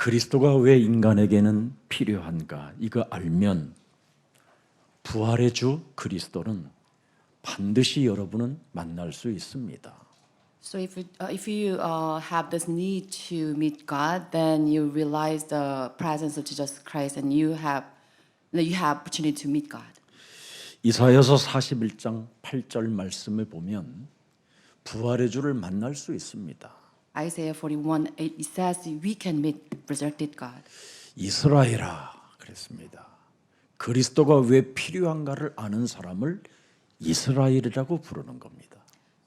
그리스도가 왜 인간에게는 필요한가? 이거 알면 부활의 주 그리스도는 반드시 여러분은 만날 수 있습니다. So if you have this need to meet God, then you realize the presence of Jesus Christ, and you have opportunity to meet God. 이사야서 41장 8절 말씀을 보면 부활의 주를 만날 수 있습니다. Isaiah 41:8 it says we can meet resurrected God. 이스라엘아 그랬습니다. 그리스도가 왜 필요한가를 아는 사람을 이스라엘이라고 부르는 겁니다.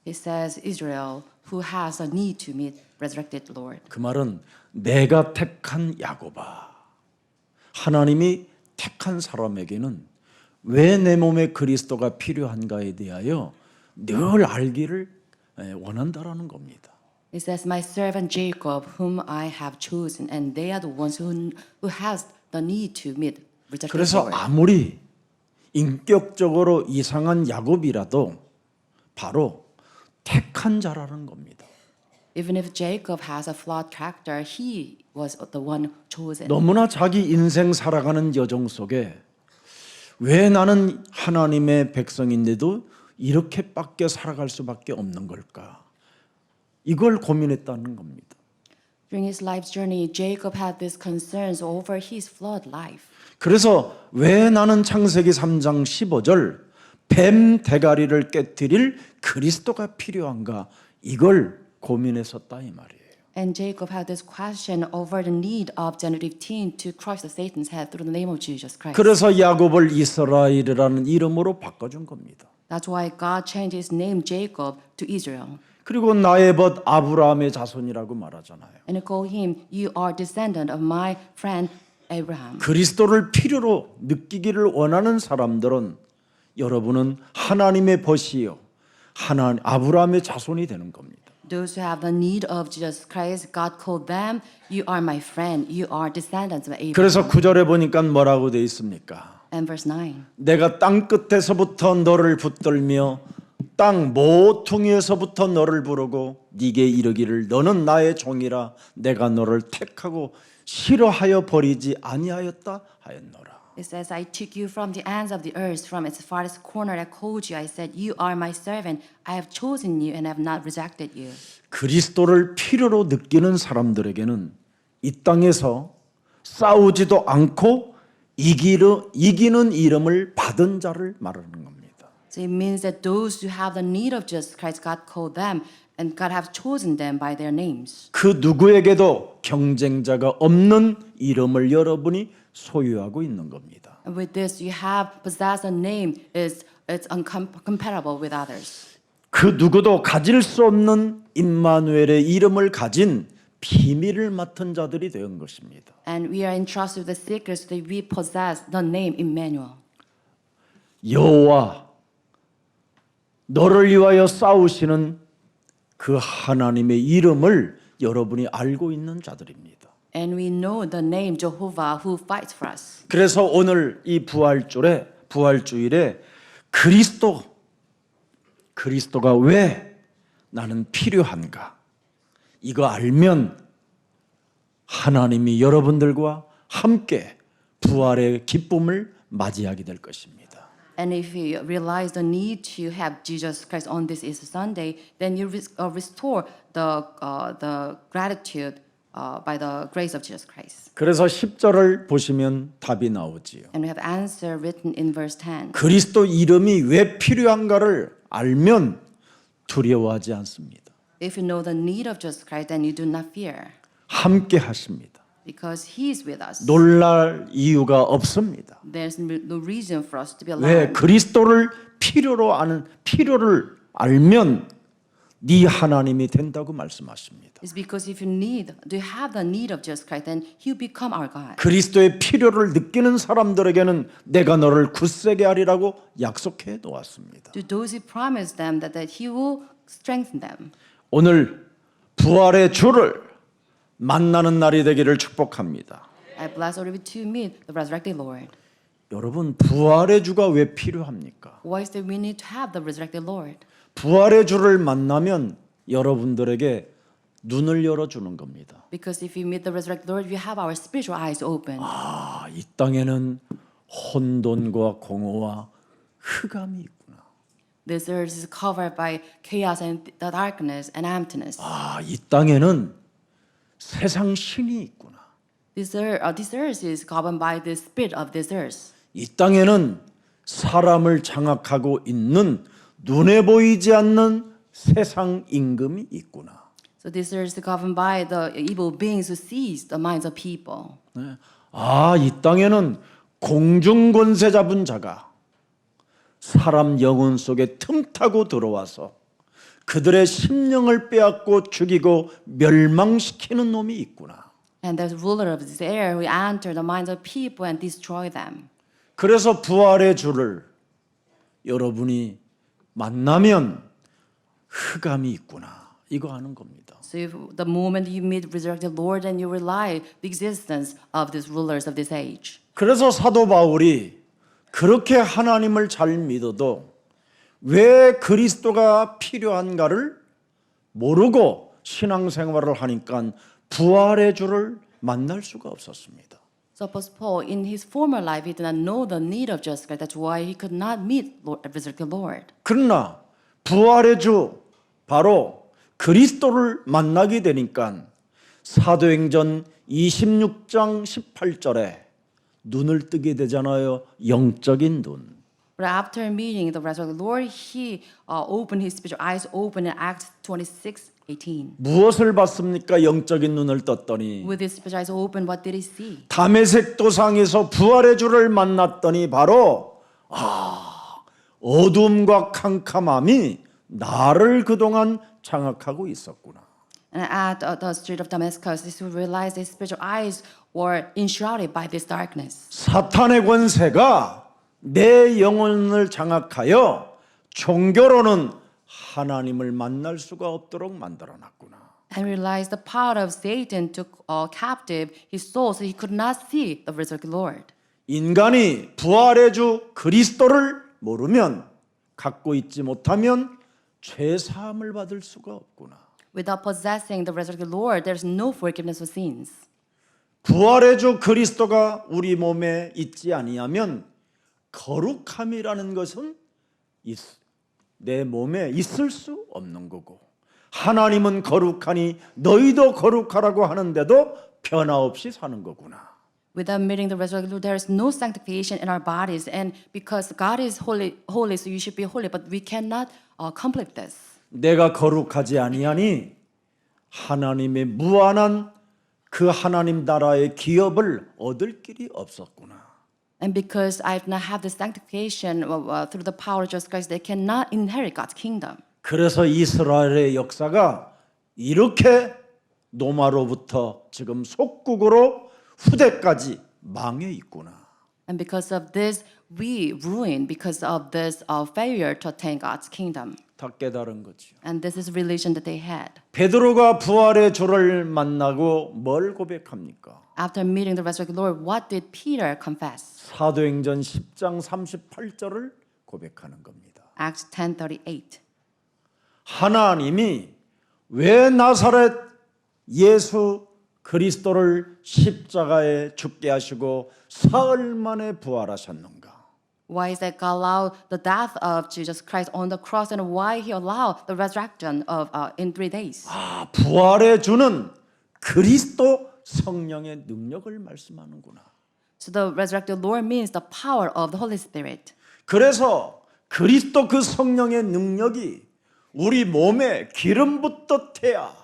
It says Israel who has a need to meet resurrected Lord. 그 말은 내가 택한 야곱아, 하나님이 택한 사람에게는 왜 내 몸에 그리스도가 필요한가에 대하여 늘 알기를 원한다라는 겁니다. It says, "My servant Jacob, whom I have chosen, and they are the ones who has the need to meet resurrected 그래서 Lord." 아무리 인격적으로 이상한 야곱이라도 바로 택한 자라는 겁니다. Even if Jacob has a flawed character, he was the one chosen. 너무나 자기 인생 살아가는 여정 속에 왜 나는 하나님의 백성인데도 이렇게밖에 살아갈 수밖에 없는 걸까? 이걸 고민했다는 겁니다. During his life's journey, Jacob had these concerns over his flawed life. 그래서 왜 나는 창세기 3장 15절 뱀 대가리를 깨뜨릴 그리스도가 필요한가? 이걸 고민했었다 이 말이에요. And Jacob had this question over the need of Genesis 15 to crush the Satan's head through the name of Jesus Christ. 그래서 야곱을 이스라엘이라는 이름으로 바꿔준 겁니다. That's why God changed his name Jacob to Israel. 그리고 나의 벗 아브라함의 자손이라고 말하잖아요. And he called him, "You are descendant of my friend Abraham." 그리스도를 필요로 느끼기를 원하는 사람들은 여러분은 하나님의 벗이요, 아브라함의 자손이 되는 겁니다. Those who have the need of Jesus Christ, God called them, "You are my friend. You are descendants of Abraham." 그래서 9절에 보니까 뭐라고 돼 있습니까? And verse 9. 내가 땅 끝에서부터 너를 붙들며 땅 모퉁이에서부터 너를 부르고 네게 이르기를 너는 나의 종이라 내가 너를 택하고 싫어하여 버리지 아니하였다 하였노라. It says, "I took you from the ends of the earth, from its farthest corner. I called you. I said, you are my servant. I have chosen you and have not rejected you." 그리스도를 필요로 느끼는 사람들에게는 이 땅에서 싸우지도 않고 이기는 이름을 받은 자를 말하는 겁니다. So it means that those who have the need of Jesus Christ, God called them, and God have chosen them by their names. 그 누구에게도 경쟁자가 없는 이름을 여러분이 소유하고 있는 겁니다. And with this, you have possessed a name it's incomparable with others. 그 누구도 가질 수 없는 임마누엘의 이름을 가진 비밀을 맡은 자들이 된 것입니다. And we are entrusted with the secrets that we possess the name Emmanuel. 여호와 너를 위하여 싸우시는 그 하나님의 이름을 여러분이 알고 있는 자들입니다. And we know the name Jehovah who fights for us. 그래서 오늘 이 부활주일에 그리스도가 왜 나는 필요한가? 이거 알면 하나님이 여러분들과 함께 부활의 기쁨을 맞이하게 될 것입니다. And if you realize the need to have Jesus Christ on this Easter Sunday, then you restore the gratitude by the grace of Jesus Christ. 그래서 10절을 보시면 답이 나오지요. And we have answer written in verse 10. 그리스도 이름이 왜 필요한가를 알면 두려워하지 않습니다. If you know the need of Jesus Christ, then you do not fear, 함께 하십니다. because He is with us. 놀랄 이유가 없습니다. There's no reason for us to be 왜 alarmed. 그리스도를 필요를 알면 네 하나님이 된다고 말씀하십니다. It's because if you have the need of Jesus Christ, then He will become our God. 그리스도의 필요를 느끼는 사람들에게는 내가 너를 굳세게 하리라고 약속해 놓았습니다. To those He promised them that He will strengthen them. 오늘 부활의 주를 만나는 날이 되기를 축복합니다. I bless all of you to meet the resurrected Lord. 여러분 부활의 주가 왜 필요합니까? Why is that we need to have the resurrected Lord? 부활의 주를 만나면 여러분들에게 눈을 열어주는 겁니다. Because if we meet the resurrected Lord, we have our spiritual eyes open. 이 땅에는 혼돈과 공허와 흑암이 있구나. This earth is covered by chaos and the darkness and emptiness. 이 땅에는 세상 신이 있구나. This earth is governed by the spirit of this earth. 이 땅에는 사람을 장악하고 있는 눈에 보이지 않는 세상 임금이 있구나. So this earth is governed by the evil beings who seize the minds of people. 이 땅에는 공중 권세 잡은 자가 사람 영혼 속에 틈타고 들어와서 그들의 심령을 빼앗고 죽이고 멸망시키는 놈이 있구나. And there's ruler of this air who enter the minds of people and destroy them. 그래서 부활의 주를 여러분이 만나면 흑암이 있구나. 이거 하는 겁니다. So if the moment you meet resurrected Lord, then you realize the existence of these rulers of this age. 그래서 사도 바울이 그렇게 하나님을 잘 믿어도 왜 그리스도가 필요한가를 모르고 신앙생활을 하니까 부활의 주를 만날 수가 없었습니다. So Apostle Paul, in his former life, he did not know the need of Jesus Christ. That's why he could not meet resurrected Lord. 그러나 부활의 주 바로 그리스도를 만나게 되니까 사도행전 26장 18절에 눈을 뜨게 되잖아요. 영적인 눈. But after meeting the resurrected Lord, he opened his spiritual eyes open in Acts 26:18. 무엇을 봤습니까? 영적인 눈을 떴더니 With his spiritual eyes open, what did he see? 다메섹 도상에서 부활의 주를 만났더니 바로 어둠과 캄캄함이 나를 그동안 장악하고 있었구나. And at the street of Damascus, he realized his spiritual eyes were enshrouded by this darkness. 사탄의 권세가 내 영혼을 장악하여 종교로는 하나님을 만날 수가 없도록 만들어놨구나. And realized the power of Satan took captive his soul, so he could not see the resurrected Lord. 인간이 부활의 주 그리스도를 모르면 갖고 있지 못하면 죄 사함을 받을 수가 없구나. Without possessing the resurrected Lord, there is no forgiveness of sins. 부활의 주 그리스도가 우리 몸에 있지 아니하면 거룩함이라는 것은 내 몸에 있을 수 없는 거고 하나님은 거룩하니 너희도 거룩하라고 하는데도 변화 없이 사는 거구나. Without meeting the resurrected Lord, there is no sanctification in our bodies, and because God is holy, so you should be holy, but we cannot complete this. 내가 거룩하지 아니하니 하나님의 무한한 그 하나님 나라의 기업을 얻을 길이 없었구나. And because I do not have the sanctification through the power of Jesus Christ, they cannot inherit God's kingdom. 그래서 이스라엘의 역사가 이렇게 노마로부터 지금 속국으로 후대까지 망해 있구나. And because of this, we ruin because of this failure to attain God's kingdom. 다 깨달은 거죠. And this is religion that they had. 베드로가 부활의 주를 만나고 뭘 고백합니까? After meeting the resurrected Lord, what did Peter confess? 사도행전 10장 38절을 고백하는 겁니다. Acts 10:38. 하나님이 왜 나사렛 예수 그리스도를 십자가에 죽게 하시고 사흘 만에 부활하셨는가? Why is that God allowed the death of Jesus Christ on the cross, and why He allowed the resurrection of in 3 days? 부활의 주는 그리스도 성령의 능력을 말씀하는구나. So the resurrected Lord means the power of the Holy Spirit. 그래서 그리스도 그 성령의 능력이 우리 몸에 기름 붓듯해야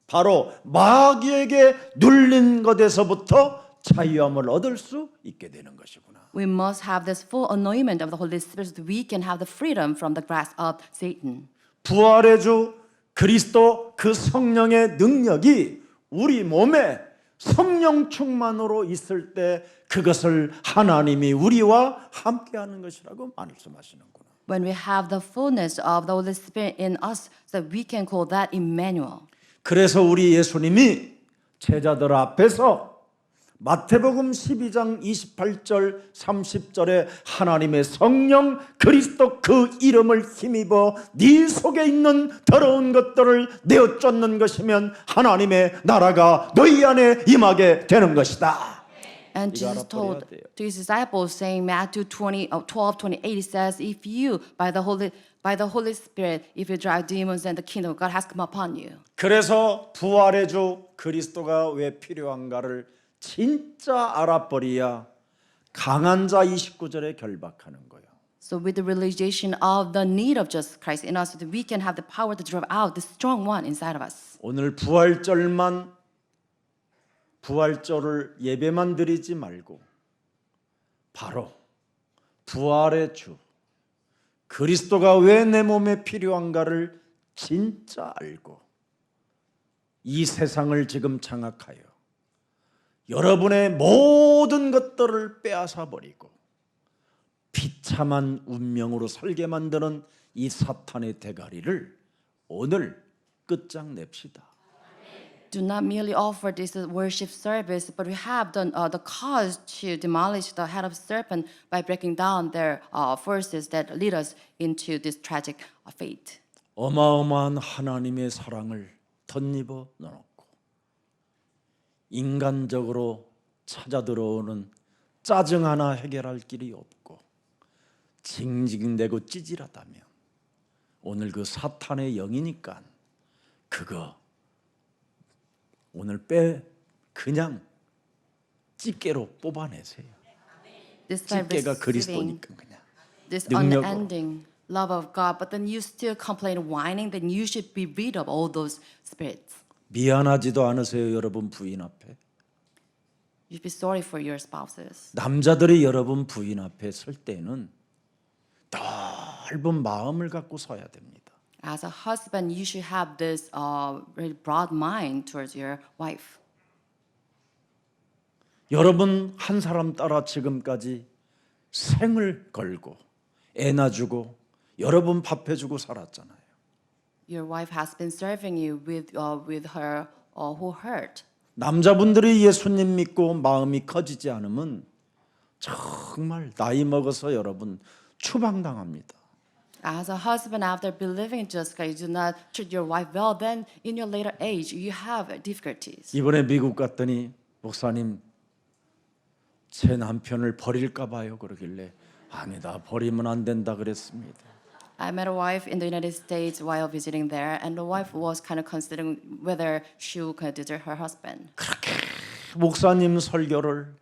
바로 마귀에게 눌린 것에서부터 자유함을 얻을 수 있게 되는 것이구나. We must have this full anointment of the Holy Spirit so that we can have the freedom from the grasp of Satan. 부활의 주 그리스도 그 성령의 능력이 우리 몸에 성령 충만으로 있을 때 그것을 하나님이 우리와 함께하는 것이라고 말씀하시는구나. When we have the fullness of the Holy Spirit in us, so that we can call that Emmanuel. 그래서 우리 예수님이 제자들 앞에서 마태복음 12장 28절 30절에 하나님의 성령 그리스도 그 이름을 힘입어 네 속에 있는 더러운 것들을 내어 쫓는 것이면 하나님의 나라가 너희 안에 임하게 되는 것이다. And 이거 Jesus told 알아버려야 돼요. to his disciples, saying Matthew 12:28, it says, "If you by the Holy Spirit, if you drive demons, then the kingdom of God has come upon you." 그래서 부활의 주 그리스도가 왜 필요한가를 진짜 알아버려야 강한 자 29절에 결박하는 거예요. So with the realization of the need of Jesus Christ in us, that we can have the power to drive out the strong one inside of us. 오늘 부활절을 예배만 드리지 말고 바로 부활의 주 그리스도가 왜 내 몸에 필요한가를 진짜 알고 이 세상을 지금 장악하여 여러분의 모든 것들을 빼앗아 버리고 비참한 운명으로 살게 만드는 이 사탄의 대가리를 오늘 끝장냅시다. Do not merely offer this worship service, but we have the cause to demolish the head of serpent by breaking down their forces that lead us into this tragic fate. 어마어마한 하나님의 사랑을 덧입어 넣고 인간적으로 찾아 들어오는 짜증 하나 해결할 길이 없고 징징대고 찌질하다면 오늘 그 사탄의 영이니까 그거 오늘 그냥 집게로 뽑아내세요. 집게가 그리스도니까 그냥 This 능력으로. unending love of God, but then you still complain, whining, then you should be rid of all those spirits. 미안하지도 않으세요, 여러분 부인 앞에? You should be sorry for your spouses. 남자들이 여러분 부인 앞에 설 때는 넓은 마음을 갖고 서야 됩니다. As a husband, you should have this really broad mind towards your wife. 여러분 한 사람 따라 지금까지 생을 걸고 애 낳아주고 여러분 밥해주고 살았잖아요. Your wife has been serving you with her whole heart. 남자분들이 예수님 믿고 마음이 커지지 않으면 정말 나이 먹어서 여러분 추방당합니다. As a husband, after believing in Jesus Christ, you do not treat your wife well, then in your later age, you have difficulties. 이번에 미국 갔더니 목사님 제 남편을 버릴까 봐요 그러길래 아니다 버리면 안 된다 그랬습니다. I met a wife in the United States while visiting there, and the wife was kind of considering whether she would kind of desert her husband. 목사님 설교를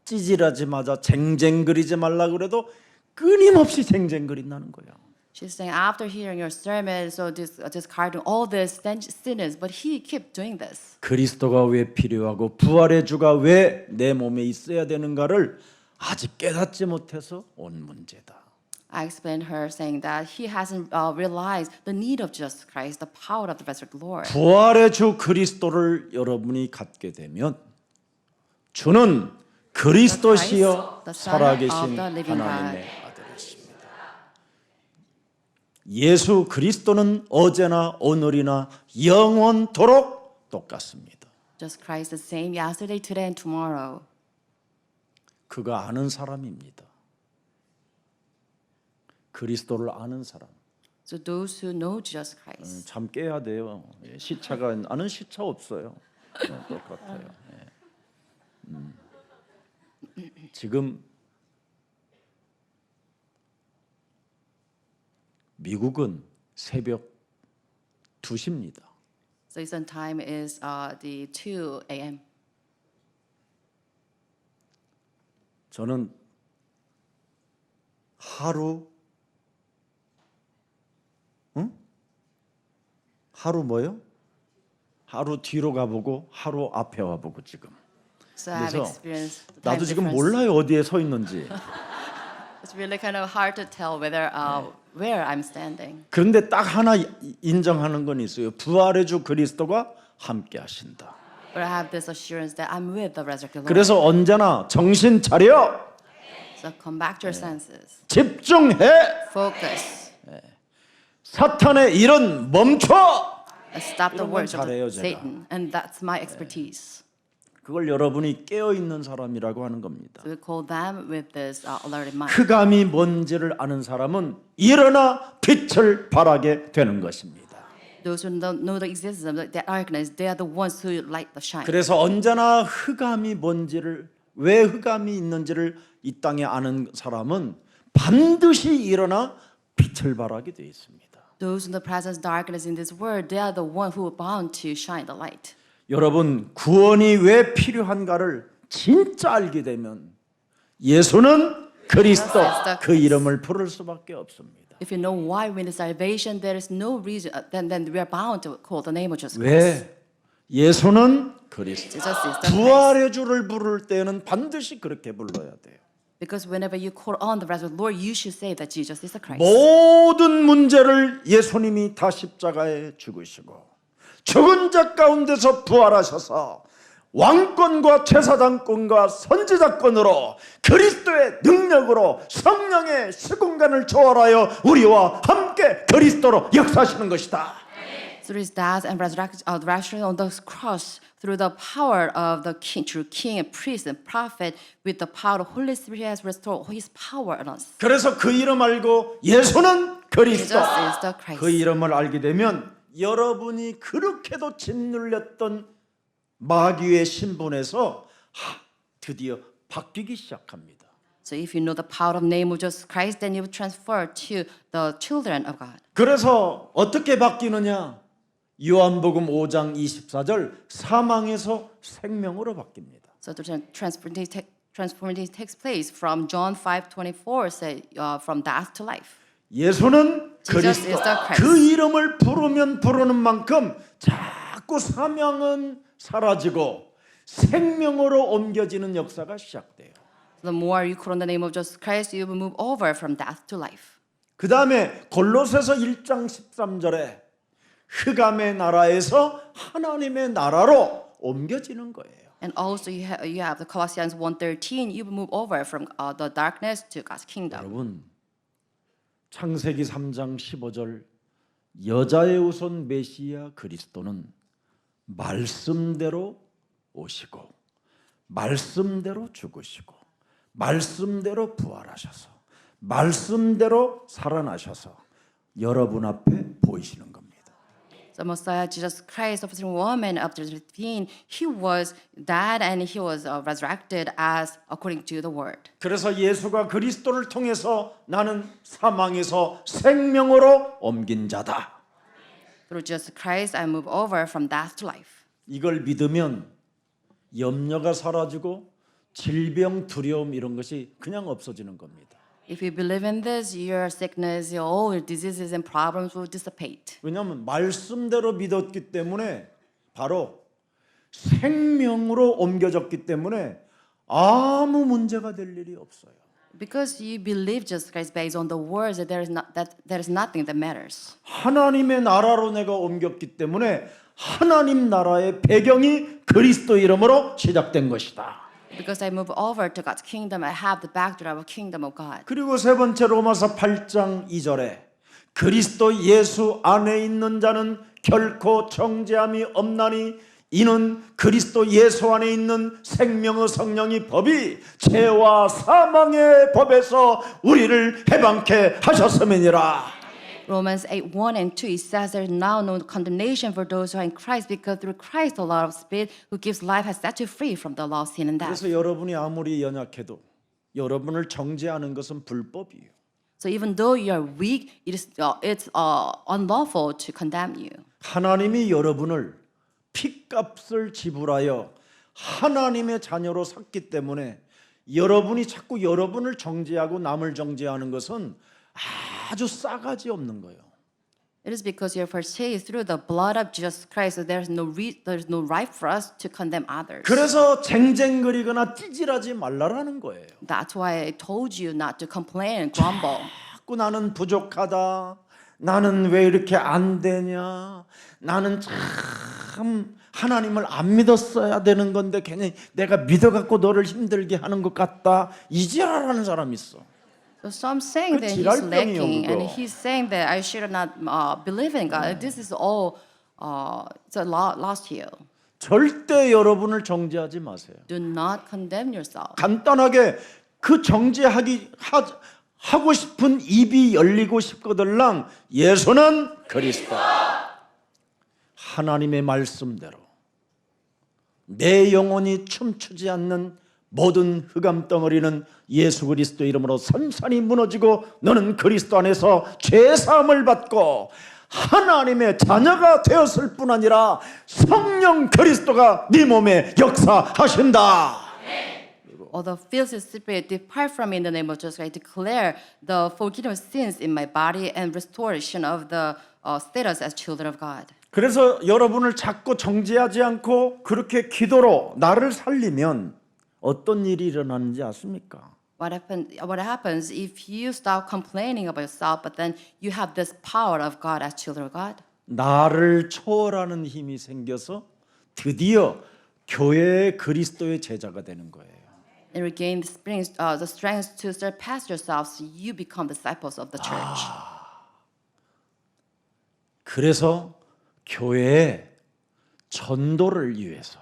찌질하지마자 쟁쟁거리지 말라 그래도 끊임없이 쟁쟁거린다는 거야. She's saying after hearing your sermon, so discarding all this sinners, but he kept doing this. 그리스도가 왜 필요하고 부활의 주가 왜 내 몸에 있어야 되는가를 아직 깨닫지 못해서 온 문제다. I explained her saying that he hasn't realized the need of Jesus Christ, the power of the resurrected Lord. 부활의 주 그리스도를 여러분이 갖게 되면 주는 그리스도시여 The Son 살아계신 of the living 하나님의 God. 아들이십니다. 예수 그리스도는 어제나 오늘이나 영원토록 똑같습니다. Jesus Christ is the same yesterday, today, and tomorrow. 그가 아는 사람입니다. 그리스도를 아는 사람. So those who know Jesus Christ. 잠 깨야 돼요. 시차가 아는 시차 없어요. 똑같아요. 지금 미국은 새벽 2시입니다. So Eastern time is the 2 a.m. 저는 하루 뭐요? 하루 뒤로 가보고 하루 앞에 와보고 지금. So I have 그래서 experienced the time 나도 지금 difference. 몰라요 어디에 서 있는지. It's really kind of hard to tell whether where I'm standing. 그런데 딱 하나 인정하는 건 있어요. 부활의 주 그리스도가 함께 하신다. But I have this assurance that I'm with the resurrected Lord. 그래서 언제나 정신 차려. So come back to your senses. 집중해. Focus. 사탄의 일은 멈춰. And stop the 이런 건 words of 잘해요, 제가. Satan. And that's my expertise. 그걸 여러분이 깨어 있는 사람이라고 하는 겁니다. So we call them with this alerted mind. 흑암이 뭔지를 아는 사람은 일어나 빛을 발하게 되는 것입니다. Those who don't know the existence of the darkness, they are the ones who light the shine. 그래서 언제나 흑암이 뭔지를 왜 흑암이 있는지를 이 땅에 아는 사람은 반드시 일어나 빛을 발하게 되어 있습니다. Those in the presence of darkness in this world, they are the one who are bound to shine the light. 여러분 구원이 왜 필요한가를 진짜 알게 되면 예수는 그리스도 그 이름을 부를 수밖에 없습니다. If you know why we need salvation, there is no reason. Then we are bound to call the name of Jesus Christ. 왜? 예수는 그리스도. Jesus is the Christ. 부활의 주를 부를 때는 반드시 그렇게 불러야 돼요. Because whenever you call on the resurrected Lord, you should say that Jesus is the Christ. 모든 문제를 예수님이 다 십자가에 죽으시고 죽은 자 가운데서 부활하셔서 왕권과 제사장권과 선지자권으로 그리스도의 능력으로 성령의 시공간을 초월하여 우리와 함께 그리스도로 역사하시는 것이다. Through his death and resurrection on the cross, through the power of the King, true King and priest and prophet, with the power of the Holy Spirit, he has restored his power on us. 그래서 그 이름 알고 예수는 그리스도 Jesus is the Christ. 그 이름을 알게 되면 여러분이 그렇게도 짓눌렸던 마귀의 신분에서 드디어 바뀌기 시작합니다. So if you know the power of name of Jesus Christ, then you will transfer to the children of God. 그래서 어떻게 바뀌느냐? 요한복음 5장 24절 사망에서 생명으로 바뀝니다. So the transformation takes place from John 5:24, say from death to life. 예수는 Jesus 그리스도 is the Christ. 그 이름을 부르면 부르는 만큼 자꾸 사명은 사라지고 생명으로 옮겨지는 역사가 시작돼요. The more you call on the name of Jesus Christ, you will move over from death to life. 그 다음에 골로새서 1장 13절에 흑암의 나라에서 하나님의 나라로 옮겨지는 거예요. And also you have the Colossians 1:13, you will move over from the darkness to God's kingdom. 여러분 창세기 3장 15절 여자의 후손 메시아 그리스도는 말씀대로 오시고 말씀대로 죽으시고 말씀대로 부활하셔서 말씀대로 살아나셔서 여러분 앞에 보이시는 겁니다. The Messiah Jesus Christ, of the woman of the 15, he was dead and he was resurrected as according to the word. 그래서 예수가 그리스도를 통해서 나는 사망에서 생명으로 옮긴 자다. Through Jesus Christ, I move over from death to life. 이걸 믿으면 염려가 사라지고 질병, 두려움 이런 것이 그냥 없어지는 겁니다. If you believe in this, your sickness, all your diseases and problems will dissipate. 왜냐하면 말씀대로 믿었기 때문에 바로 생명으로 옮겨졌기 때문에 아무 문제가 될 일이 없어요. Because you believe Jesus Christ based on the words that there is nothing that matters. 하나님의 나라로 내가 옮겼기 때문에 하나님 나라의 배경이 그리스도 이름으로 시작된 것이다. Because I move over to God's kingdom, I have the backdrop of kingdom of God. 그리고 세 번째 로마서 8장 2절에 그리스도 예수 안에 있는 자는 결코 정죄함이 없나니 이는 그리스도 예수 안에 있는 생명의 성령이 법이 죄와 사망의 법에서 우리를 해방케 하셨음이니라. Romans 8:1 and 2, it says there is now no condemnation for those who are in Christ, because through Christ the law of Spirit who gives life has set you free from the law of sin and death. 그래서 여러분이 아무리 연약해도 여러분을 정죄하는 것은 불법이에요. So even though you are weak, it's unlawful to condemn you. 하나님이 여러분을 핏값을 지불하여 하나님의 자녀로 샀기 때문에 여러분이 자꾸 여러분을 정죄하고 남을 정죄하는 것은 아주 싸가지 없는 거예요. It is because you are purchased through the blood of Jesus Christ, so there is no right for us to condemn others. 그래서 쟁쟁거리거나 찌질하지 말라라는 거예요. That's why I told you not to complain and grumble. 자꾸 나는 부족하다. 나는 왜 이렇게 안 되냐. 나는 참 하나님을 안 믿었어야 되는 건데 괜히 내가 믿어갖고 너를 힘들게 하는 것 같다. 이지랄하는 사람이 있어. So some saying that he's 지랄병이요, lacking, 그거. and he's saying that I should not believe in God. This is all it's a lost here. 절대 여러분을 정죄하지 마세요. Do not condemn yourself. 간단하게 그 하고 싶은 입이 열리고 싶거들랑 예수는 그리스도. 하나님의 말씀대로 내 영혼이 춤추지 않는 모든 흑암 덩어리는 예수 그리스도 이름으로 산산이 무너지고 너는 그리스도 안에서 죄 사함을 받고 하나님의 자녀가 되었을 뿐 아니라 성령 그리스도가 네 몸에 역사하신다. Although filthy spirit, depart from me in the name of Jesus. I declare the forgiveness of sins in my body and restoration of the status as children of God. 그래서 여러분을 자꾸 정죄하지 않고 그렇게 기도로 나를 살리면 어떤 일이 일어나는지 아십니까? What happens if you stop complaining about yourself, but then you have this power of God as children of God? 나를 초월하는 힘이 생겨서 드디어 교회의 그리스도의 제자가 되는 거예요. And regain the strength to surpass yourselves, so you become disciples of the church. 그래서 교회의 전도를 위해서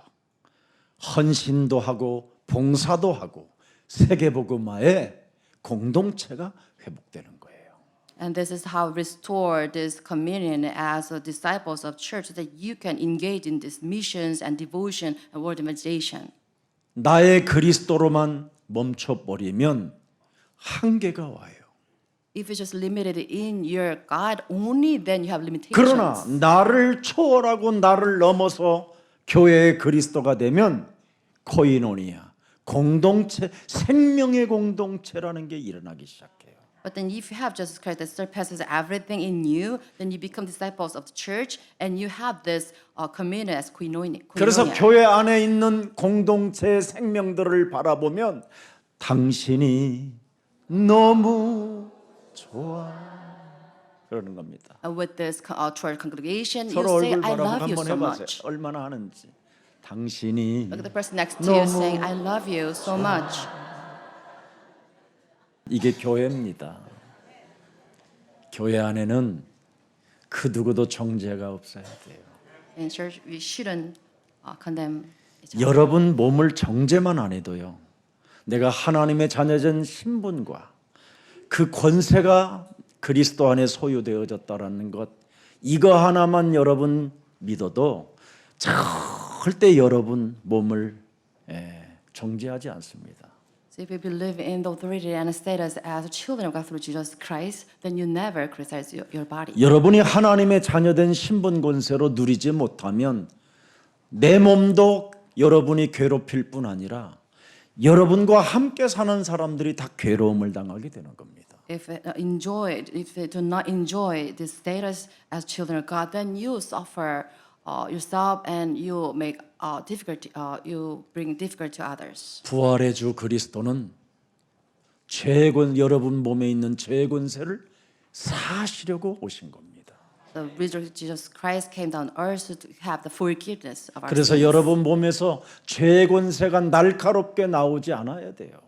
헌신도 하고 봉사도 하고 세계복음화의 공동체가 회복되는 거예요. And this is how restore this communion as disciples of church, so that you can engage in these missions and devotion and word evangelization. 나의 그리스도로만 멈춰버리면 한계가 와요. If it's just limited in your God only, then you have limitations. 그러나 나를 초월하고 나를 넘어서 교회의 그리스도가 되면 코이노니아, 공동체, 생명의 공동체라는 게 일어나기 시작해요. But then if you have Jesus Christ that surpasses everything in you, then you become disciples of the church and you have this communion as koinonia. 그래서 교회 안에 있는 공동체의 생명들을 바라보면 당신이 너무 좋아 그러는 겁니다. With this church congregation, you 서로 say, 얼굴 I 바라보고 love you 한번 so 해보세요. much. 얼마나 하는지. 당신이 Look at the person next to you 너무 saying, I love you so much. 이게 교회입니다. 교회 안에는 그 누구도 정죄가 없어야 돼요. In church, we shouldn't condemn each other. 여러분 몸을 정죄만 안 해도요. 내가 하나님의 자녀된 신분과 그 권세가 그리스도 안에 소유되어졌다라는 것, 이거 하나만 여러분 믿어도 절대 여러분 몸을 정죄하지 않습니다. So if you believe in the authority and status as children of God through Jesus Christ, then you never criticize your body. 여러분이 하나님의 자녀된 신분 권세로 누리지 못하면 내 몸도 여러분이 괴롭힐 뿐 아니라 여러분과 함께 사는 사람들이 다 괴로움을 당하게 되는 겁니다. If they do not enjoy this status as children of God, then you suffer yourself and you make difficulty. You bring difficulty to others. 부활의 주 그리스도는 여러분 몸에 있는 죄 권세를 사시려고 오신 겁니다. The resurrected Jesus Christ came down earth to have the forgiveness of our 그래서 sins. 여러분 몸에서 죄 권세가 날카롭게 나오지 않아야 돼요.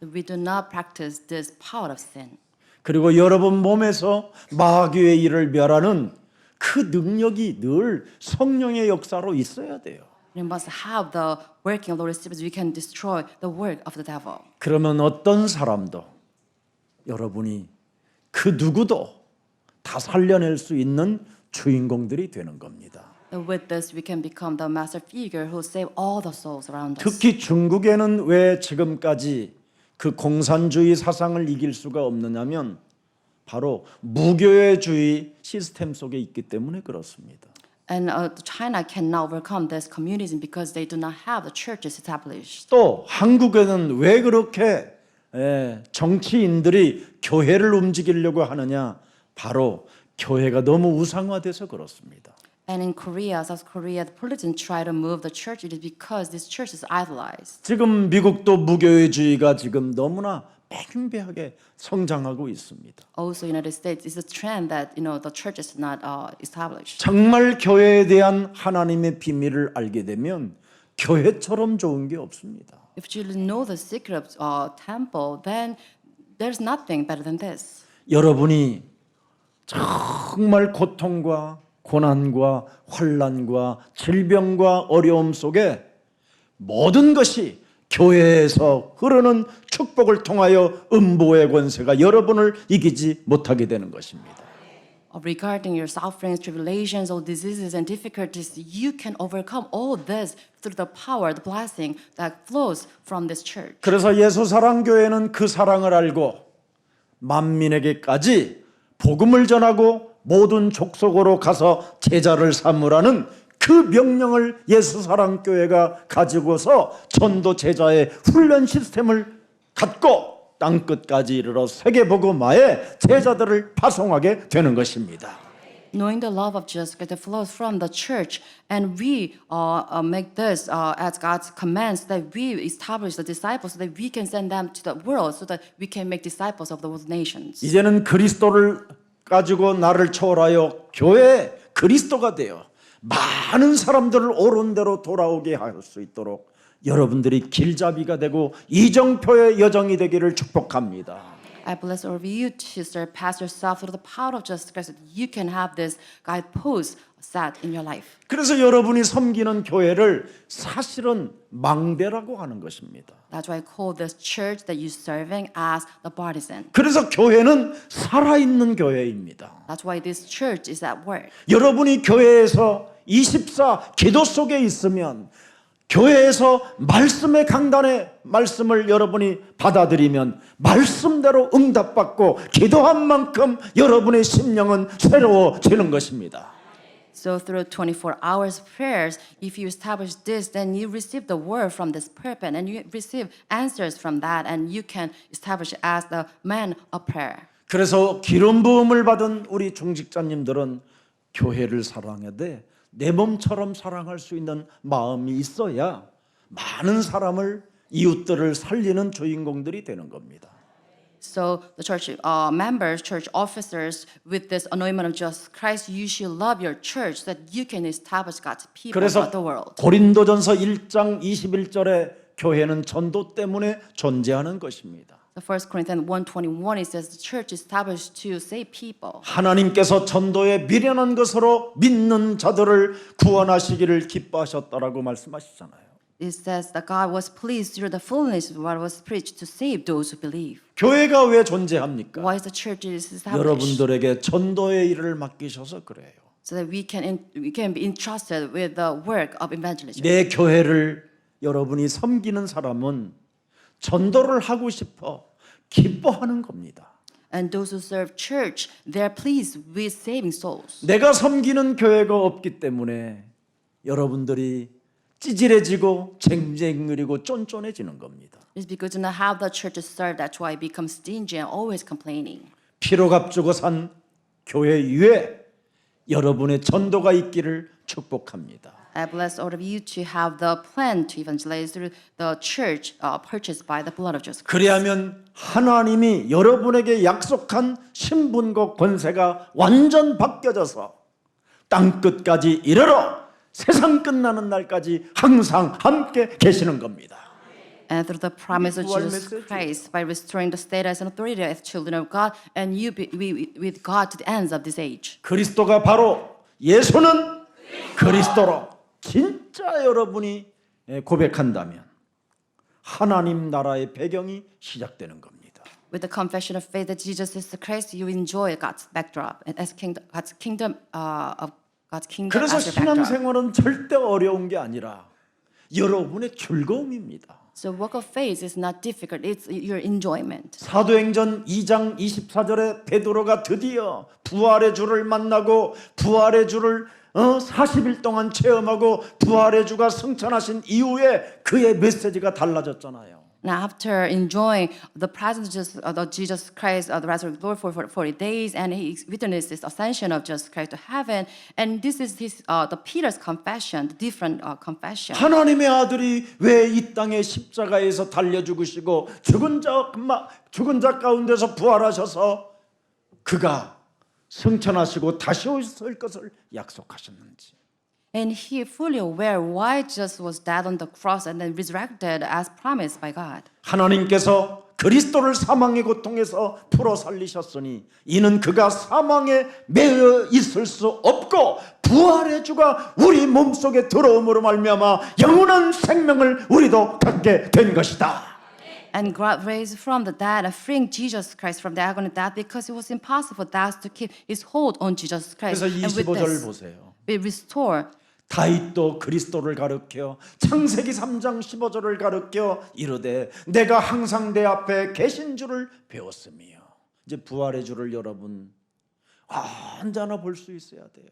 So we do not practice this power of sin. 그리고 여러분 몸에서 마귀의 일을 멸하는 그 능력이 늘 성령의 역사로 있어야 돼요. We must have the working of the Holy Spirit so we can destroy the work of the devil. 그러면 어떤 사람도 여러분이 그 누구도 다 살려낼 수 있는 주인공들이 되는 겁니다. And with this, we can become the master figure who save all the souls around us. 특히 중국에는 왜 지금까지 그 공산주의 사상을 이길 수가 없느냐면 바로 무교회주의 시스템 속에 있기 때문에 그렇습니다. And China cannot overcome this communism because they do not have the churches established. 또 한국에는 왜 그렇게 정치인들이 교회를 움직이려고 하느냐? 바로 교회가 너무 우상화돼서 그렇습니다. And in Korea, South Korea, the politicians try to move the church. It is because this church is idolized. 지금 미국도 무교회주의가 지금 너무나 팽배하게 성장하고 있습니다. Also, United States is a trend that the church is not established. 정말 교회에 대한 하나님의 비밀을 알게 되면 교회처럼 좋은 게 없습니다. If you know the secret of temple, then there's nothing better than this. 여러분이 정말 고통과 고난과 환난과 질병과 어려움 속에 모든 것이 교회에서 흐르는 축복을 통하여 음보의 권세가 여러분을 이기지 못하게 되는 것입니다. Regarding your sufferings, tribulations, all diseases and difficulties, you can overcome all this through the power, the blessing that flows from this church. 그래서 예수사랑교회는 그 사랑을 알고 만민에게까지 복음을 전하고 모든 족속으로 가서 제자를 삼으라는 그 명령을 예수사랑교회가 가지고서 전도 제자의 훈련 시스템을 갖고 땅끝까지 이르러 세계복음화에 제자들을 파송하게 되는 것입니다. Knowing the love of Jesus Christ that flows from the church, and we make this as God's commands, that we establish the disciples so that we can send them to the world so that we can make disciples of the world nations. 이제는 그리스도를 가지고 나를 초월하여 교회 그리스도가 되어 많은 사람들을 옳은 대로 돌아오게 할 수 있도록 여러분들이 길잡이가 되고 이정표의 여정이 되기를 축복합니다. I bless all of you to surpass yourself through the power of Jesus Christ so that you can have this guidepost set in your life. 그래서 여러분이 섬기는 교회를 사실은 망대라고 하는 것입니다. That's why I call this church that you're serving as the partisan. 그래서 교회는 살아있는 교회입니다. That's why this church is at work. 여러분이 교회에서 24 기도 속에 있으면 교회에서 말씀의 강단의 말씀을 여러분이 받아들이면 말씀대로 응답받고 기도한 만큼 여러분의 심령은 새로워지는 것입니다. So through 24 hours prayers, if you establish this, then you receive the word from this pulpit and you receive answers from that and you can establish as the man of prayer. 그래서 기름 부음을 받은 우리 중직자님들은 교회를 사랑해야 내 몸처럼 사랑할 수 있는 마음이 있어야 많은 사람을 이웃들을 살리는 주인공들이 되는 겁니다. So the church members, church officers, with this anointment of Jesus Christ, you should love your church so that you can establish God's people 그래서 of the world. 고린도전서 1장 21절에 교회는 전도 때문에 존재하는 것입니다. The 1 Corinthians 1:21 it says the church is established to save people. 하나님께서 전도에 미련한 것으로 믿는 자들을 구원하시기를 기뻐하셨다라고 말씀하시잖아요. It says that God was pleased through the fullness of what was preached to save those who believe. 교회가 왜 존재합니까? Why is the church is established? 여러분들에게 전도의 일을 맡기셔서 그래요. So that we can be entrusted with the work of evangelism. 내 교회를 여러분이 섬기는 사람은 전도를 하고 싶어 기뻐하는 겁니다. And those who serve church, they're pleased with saving souls. 내가 섬기는 교회가 없기 때문에 여러분들이 찌질해지고 쟁쟁그리고 쫀쫀해지는 겁니다. It's because you don't have the church to serve. That's why I become stingy and always complaining. 피로 값주고 산 교회 위에 여러분의 전도가 있기를 축복합니다. I bless all of you to have the plan to evangelize through the church purchased by the blood of Jesus Christ. 그리하면 하나님이 여러분에게 약속한 신분과 권세가 완전 바뀌어져서 땅끝까지 이르러 세상 끝나는 날까지 항상 함께 계시는 겁니다. And through the promise of 부활 Jesus 메시지. Christ, by restoring the status and authority as children of God, and you be with God to the ends of this age. 그리스도가 바로 예수는 그리스도로 진짜 여러분이 고백한다면 하나님 나라의 배경이 시작되는 겁니다. With the confession of faith that Jesus is the Christ, you enjoy God's backdrop and as God's kingdom 그래서 as your backdrop. 신앙생활은 절대 어려운 게 아니라 여러분의 즐거움입니다. So work of faith is not difficult; it's your enjoyment. 사도행전 2장 24절에 베드로가 드디어 부활의 주를 만나고 부활의 주를 40일 동안 체험하고 부활의 주가 승천하신 이후에 그의 메시지가 달라졌잖아요. Now, after enjoying the presence of Jesus Christ, the resurrected Lord for 40 days, and he witnessed this ascension of Jesus Christ to heaven, and this is the Peter's confession, the different confession. 하나님의 아들이 왜 이 땅에 십자가에서 달려 죽으시고 죽은 자 가운데서 부활하셔서 그가 승천하시고 다시 오실 것을 약속하셨는지. And he fully aware why Jesus was dead on the cross and then resurrected as promised by God. 하나님께서 그리스도를 사망의 고통에서 풀어 살리셨으니 이는 그가 사망에 매여 있을 수 없고 부활의 주가 우리 몸속에 들어옴으로 말미암아 영원한 생명을 우리도 갖게 된 것이다. And God raised from the dead and freeing Jesus Christ from the agony of death because it was impossible for us to keep his hold on Jesus Christ. 그래서 And with 25절 this, 보세요. we restore. 다윗도 그리스도를 가르켜 창세기 3장 15절을 가르켜 이르되 내가 항상 내 앞에 계신 줄을 배웠으며. 이제 부활의 주를 여러분 언제나 볼 수 있어야 돼요.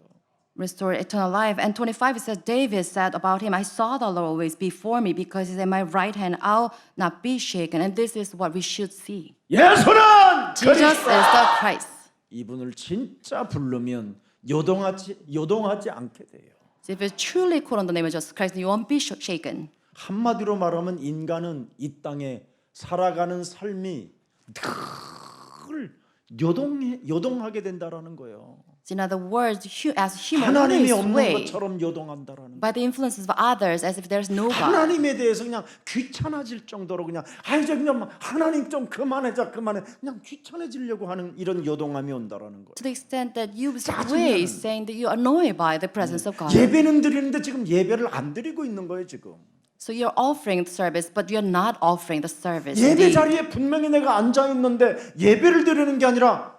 Restore eternal life. And 25 it says, David said about him, I saw the Lord always before me because he's at my right hand. I'll not be shaken. And this is what we should see. 예수는 Jesus is 그리스도. the Christ. 이분을 진짜 부르면 요동하지 않게 돼요. So if you truly call on the name of Jesus Christ, you won't be shaken. 한마디로 말하면 인간은 이 땅에 살아가는 삶이 늘 요동하게 된다라는 거예요. So in other words, as human 하나님이 always 없는 sway 것처럼 요동한다라는 거예요. by the influences of others as if there's no God. 하나님에 대해서 그냥 귀찮아질 정도로 그냥 저 그냥 하나님 좀 그만해 그냥 귀찮아지려고 하는 이런 요동함이 온다라는 거예요. To the extent that you 짜증나는. sway, saying that you are annoyed by the presence of God. 예배는 드리는데 지금 예배를 안 드리고 있는 거예요 지금. So you're offering the service, but you're not offering the service. 예배 indeed. 자리에 분명히 내가 앉아 있는데 예배를 드리는 게 아니라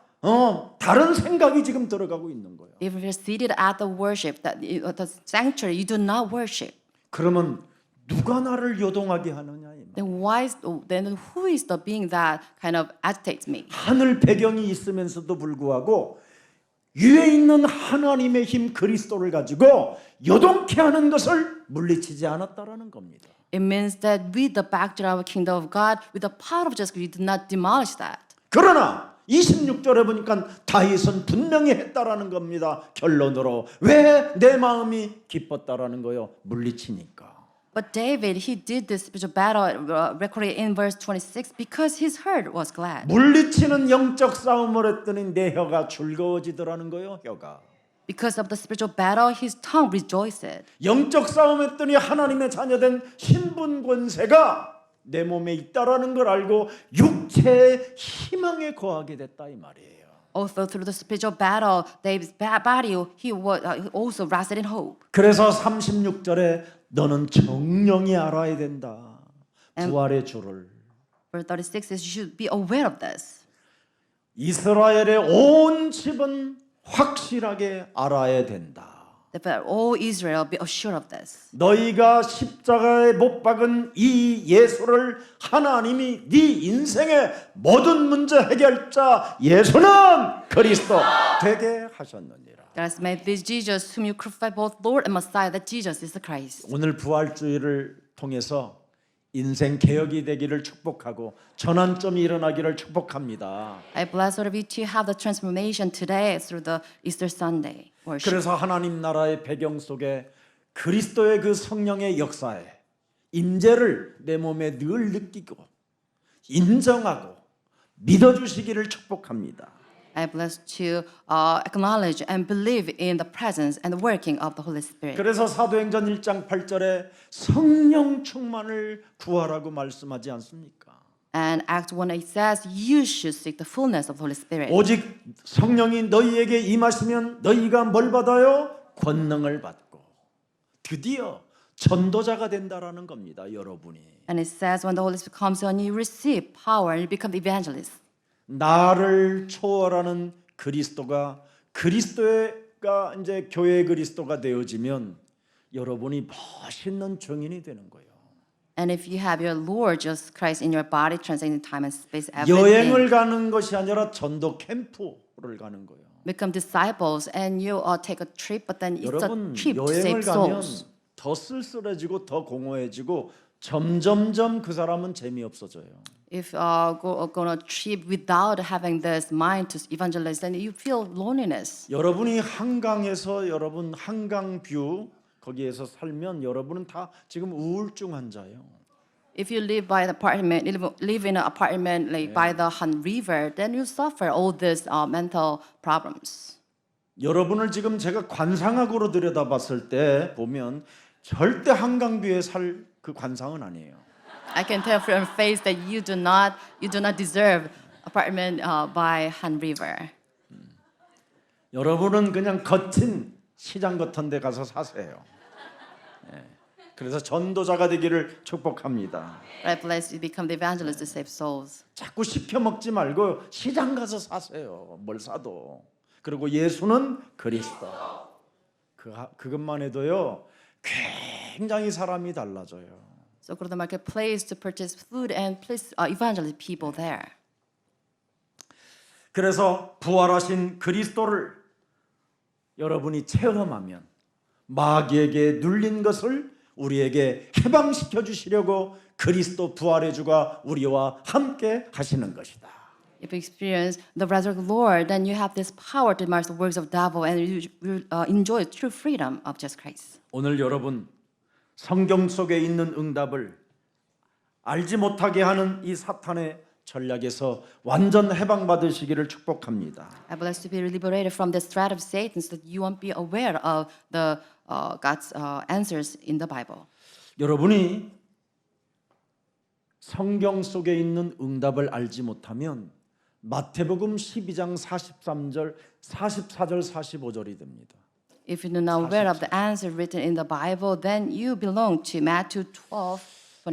다른 생각이 지금 들어가고 있는 거예요. If you're seated at the worship, the sanctuary, you do not worship. 그러면 누가 나를 요동하게 하느냐 이 말. Then who is the being that kind of agitates me? 하늘 배경이 있으면서도 불구하고 위에 있는 하나님의 힘 그리스도를 가지고 요동케 하는 것을 물리치지 않았다라는 겁니다. It means that with the backdrop of the kingdom of God, with the power of Jesus, you did not demolish that. 그러나 26절에 보니까 다윗은 분명히 했다라는 겁니다. 결론으로 왜 내 마음이 기뻤다라는 거요. 물리치니까. But David, he did this spiritual battle recorded in verse 26 because his heart was glad. 물리치는 영적 싸움을 했더니 내 혀가 즐거워지더라는 거요. 혀가. Because of the spiritual battle, his tongue rejoiced. 영적 싸움했더니 하나님의 자녀된 신분 권세가 내 몸에 있다라는 걸 알고 육체의 희망에 거하게 됐다 이 말이에요. Also through the spiritual battle, David's body, he also rested in hope. 그래서 36절에 너는 정령이 알아야 된다. 부활의 주를. Verse 36 says you should be aware of this. 이스라엘의 온 집은 확실하게 알아야 된다. That all Israel be assured of this. 너희가 십자가에 못 박은 이 예수를 하나님이 네 인생의 모든 문제 해결자 예수는 그리스도 되게 하셨느니라. God has made this Jesus whom you crucified both Lord and Messiah, that Jesus is the Christ. 오늘 부활주의를 통해서 인생 개혁이 되기를 축복하고 전환점이 일어나기를 축복합니다. I bless all of you to have the transformation today through the Easter Sunday worship. 그래서 하나님 나라의 배경 속에 그리스도의 그 성령의 역사에 임재를 내 몸에 늘 느끼고 인정하고 믿어주시기를 축복합니다. I bless to acknowledge and believe in the presence and the working of the Holy Spirit. 그래서 사도행전 1장 8절에 성령 충만을 구하라고 말씀하지 않습니까? And Acts 1 it says you should seek the fullness of the Holy Spirit. 오직 성령이 너희에게 임하시면 너희가 뭘 받아요? 권능을 받고 드디어 전도자가 된다라는 겁니다, 여러분이. And it says when the Holy Spirit comes on you receive power and you become evangelist. 나를 초월하는 그리스도가 이제 교회의 그리스도가 되어지면 여러분이 멋있는 증인이 되는 거예요. And if you have your Lord Jesus Christ in your body, transcending time and space, 여행을 everything, 가는 것이 아니라 전도 캠프를 가는 거예요. become disciples, and you take a trip, but then it's a 여러분 trip to 여행을 save 가면 souls. 더 쓸쓸해지고 더 공허해지고 점점점 그 사람은 재미없어져요. If go on a trip without having this mind to evangelize, then you feel loneliness. 여러분이 한강에서 여러분 한강뷰 거기에서 살면 여러분은 다 지금 우울증 환자예요. If you live by the apartment, live in an apartment like by the Han River, then you suffer all these mental problems. 여러분을 지금 제가 관상학으로 들여다봤을 때 보면 절대 한강뷰에 살 그 관상은 아니에요. I can tell from your face that you do not deserve apartment by Han River. 여러분은 그냥 거친 시장 같은 데 가서 사세요. 예. 그래서 전도자가 되기를 축복합니다. I bless you become the evangelist to save souls. 자꾸 시켜 먹지 말고 시장 가서 사세요. 뭘 사도. 그리고 예수는 그리스도. 그것만 해도요. 굉장히 사람이 달라져요. So go to the marketplace to purchase food and please evangelize people there. 그래서 부활하신 그리스도를 여러분이 체험하면 마귀에게 눌린 것을 우리에게 해방시켜 주시려고 그리스도 부활의 주가 우리와 함께 하시는 것이다. If you experience the resurrected Lord, then you have this power to demolish the works of the devil and you will enjoy true freedom of Jesus Christ. 오늘 여러분 성경 속에 있는 응답을 알지 못하게 하는 이 사탄의 전략에서 완전 해방받으시기를 축복합니다. I bless you to be liberated from this threat of Satan so that you won't be aware of the God's answers in the Bible. 여러분이 성경 속에 있는 응답을 알지 못하면 마태복음 12장 43절, 44절, 45절이 됩니다. If you're not aware of the answer written in the Bible, then you belong to Matthew 12,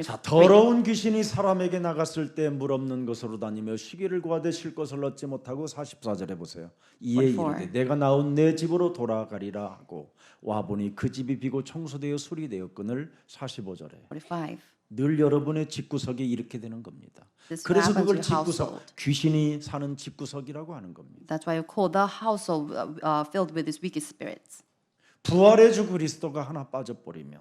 자, 23. 더러운 귀신이 사람에게 나갔을 때 물 없는 것으로 다니며 시기를 구하되 쉴 것을 얻지 못하고 44절에 보세요. 이에 이르되 내가 나온 내 집으로 돌아가리라 하고 와보니 그 집이 비고 청소되어 수리되었거늘 45절에 45. 늘 여러분의 집구석이 이렇게 되는 겁니다. This 그래서 happens 그걸 in your 집구석, household. 귀신이 사는 집구석이라고 하는 겁니다. That's why you call the household filled with these wicked spirits. 부활의 주 그리스도가 하나 빠져버리면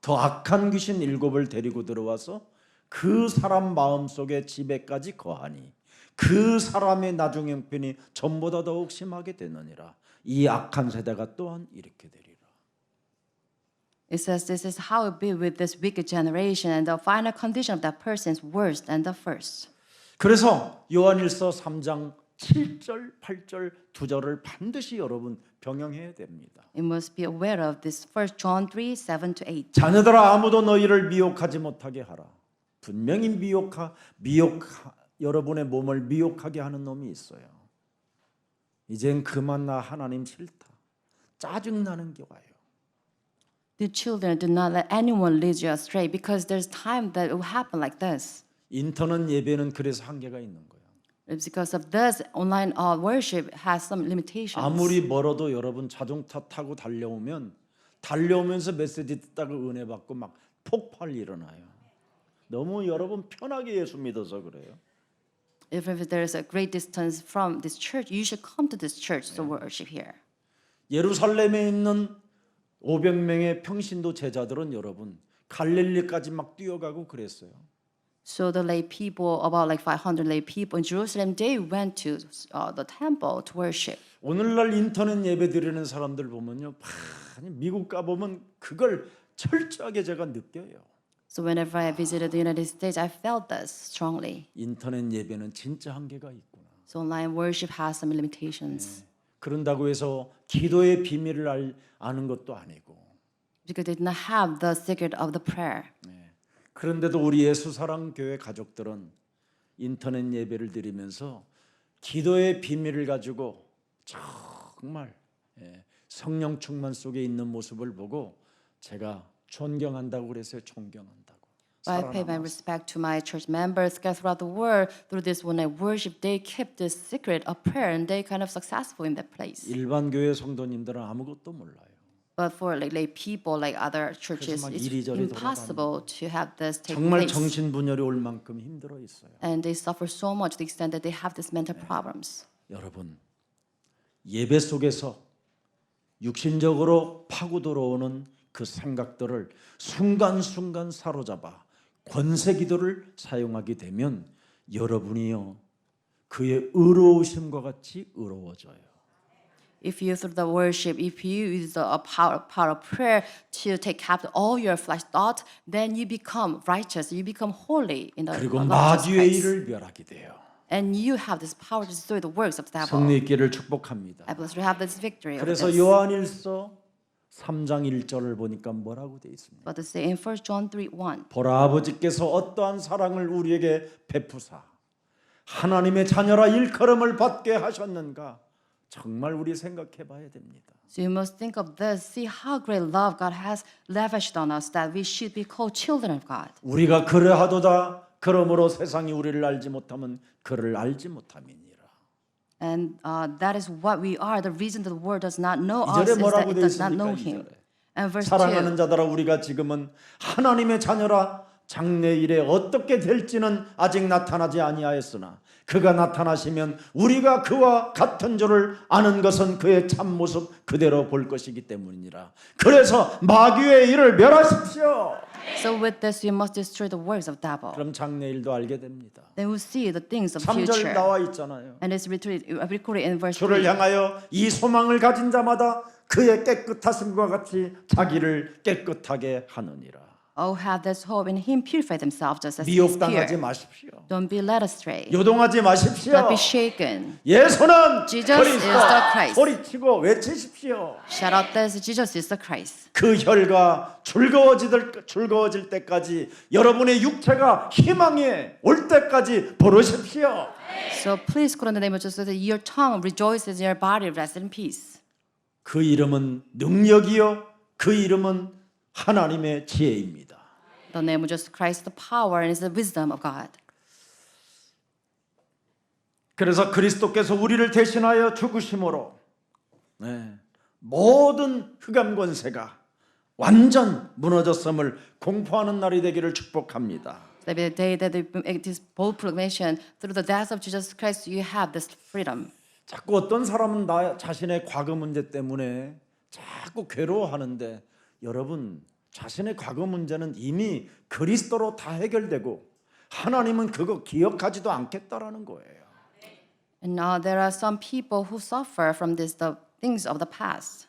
더 악한 귀신 7을 데리고 들어와서 그 사람 마음속에 지배까지 거하니 그 사람의 나중 형편이 전보다 더욱 심하게 되느니라. 이 악한 세대가 또한 이렇게 되리라. It says this is how it be with this wicked generation, and the final condition of that person is worse than the first. 그래서 요한일서 3장 7절, 8절, 2절을 반드시 여러분 병행해야 됩니다. You must be aware of this 1 John 3, 7 to 8. 자녀들아 아무도 너희를 미혹하지 못하게 하라. 분명히 여러분의 몸을 미혹하게 하는 놈이 있어요. 이젠 그만 나 하나님 싫다. 짜증나는 게 와요. Dear children, do not let anyone lead you astray, because there's time that it will happen like this. 인터넷 예배는 그래서 한계가 있는 거예요. It's because of this, online worship has some limitations. 아무리 멀어도 여러분 자동차 타고 달려오면서 메시지 듣다가 은혜 받고 막 폭발 일어나요. 너무 여러분 편하게 예수 믿어서 그래요. If there's a great distance from this church, you should come to this church to worship here. 예루살렘에 있는 500명의 평신도 제자들은 여러분 갈릴리까지 막 뛰어가고 그랬어요. So the lay people, about like 500 lay people in Jerusalem, they went to the temple to worship. 오늘날 인터넷 예배 드리는 사람들 보면요, 미국 가 보면 그걸 철저하게 제가 느껴요. So whenever I visited the United States, I felt this strongly. 인터넷 예배는 진짜 한계가 있구나. So online worship has some limitations. 그런다고 해서 기도의 비밀을 아는 것도 아니고. Because they did not have the secret of the prayer. 그런데도 우리 예수사랑교회 가족들은 인터넷 예배를 드리면서 기도의 비밀을 가지고 정말 성령 충만 속에 있는 모습을 보고 제가 존경한다고 그랬어요. 존경한다고. I pay my respect to my church members scattered throughout the world. Through this one night worship, they kept this secret of prayer, and they kind of successful in that place. 일반 교회 성도님들은 아무것도 몰라요. But for like people, like other churches, 막 it's 이리저리 impossible to have this take 정말 place. 정신분열이 올 만큼 힘들어 있어요. And they suffer so much to the extent that they have these mental problems. 여러분, 예배 속에서 육신적으로 파고 들어오는 그 생각들을 순간순간 사로잡아 권세기도를 사용하게 되면 여러분이요 그의 의로우심과 같이 의로워져요. If you through the worship, if you use the power of prayer to take captive all your flesh thoughts, then you become righteous, you become holy in the 그리고 love of 마귀의 Jesus Christ. 일을 멸하게 돼요. And you have this power to destroy the works of the devil. 승리 있기를 축복합니다. I bless you have this victory over 그래서 this. 요한일서 3장 1절을 보니까 뭐라고 돼 있습니까? But to say in 1 John 3:1, 보라 아버지께서 어떠한 사랑을 우리에게 베푸사 하나님의 자녀라 일컬음을 받게 하셨는가? 정말 우리 생각해 봐야 됩니다. So you must think of this. See how great love God has lavished on us that we should be called children of God. 우리가 그러하도다. 그러므로 세상이 우리를 알지 못하면 그를 알지 못함이니라. And that is what we are. The reason the world does not know 이 us 절에 is that 뭐라고 it 되어 does not know 있습니까? 이 Him. 절에. And verse 사랑하는 2. 자들아 우리가 지금은 하나님의 자녀라 장래일에 어떻게 될지는 아직 나타나지 아니하였으나 그가 나타나시면 우리가 그와 같은 줄을 아는 것은 그의 참모습 그대로 볼 것이기 때문이라. 그래서 마귀의 일을 멸하십시오. So with this you must destroy the works of devil. 그럼 장래일도 알게 됩니다. Then we see the things of 3절 future. 나와 있잖아요. And it's recorded in verse 주를 3. 향하여 이 소망을 가진 자마다 그의 깨끗하심과 같이 자기를 깨끗하게 하느니라. Oh, have this hope in Him, purify themselves just as He is 미혹당하지 pure. 마십시오. Don't be led astray. 요동하지 마십시오. Don't be shaken. 예수는 Jesus is the Christ. 소리치고 외치십시오. Shout out this, Jesus is the Christ. 그 혈과 즐거워질 때까지 여러분의 육체가 희망에 올 때까지 부르십시오. So please, call on the name of Jesus, so that your tongue rejoices, your body rests in peace. 그 이름은 능력이요. 그 이름은 하나님의 지혜입니다. The name of Jesus Christ, the power and is the wisdom of God. 그래서 그리스도께서 우리를 대신하여 죽으심으로 모든 흑암 권세가 완전 무너졌음을 공포하는 날이 되기를 축복합니다. That be the day that they make this bold proclamation through the death of Jesus Christ, you have this freedom. 자꾸 어떤 사람은 나 자신의 과거 문제 때문에 자꾸 괴로워하는데 여러분 자신의 과거 문제는 이미 그리스도로 다 해결되고 하나님은 그거 기억하지도 않겠다라는 거예요. And there are some people who suffer from this, the things of the past.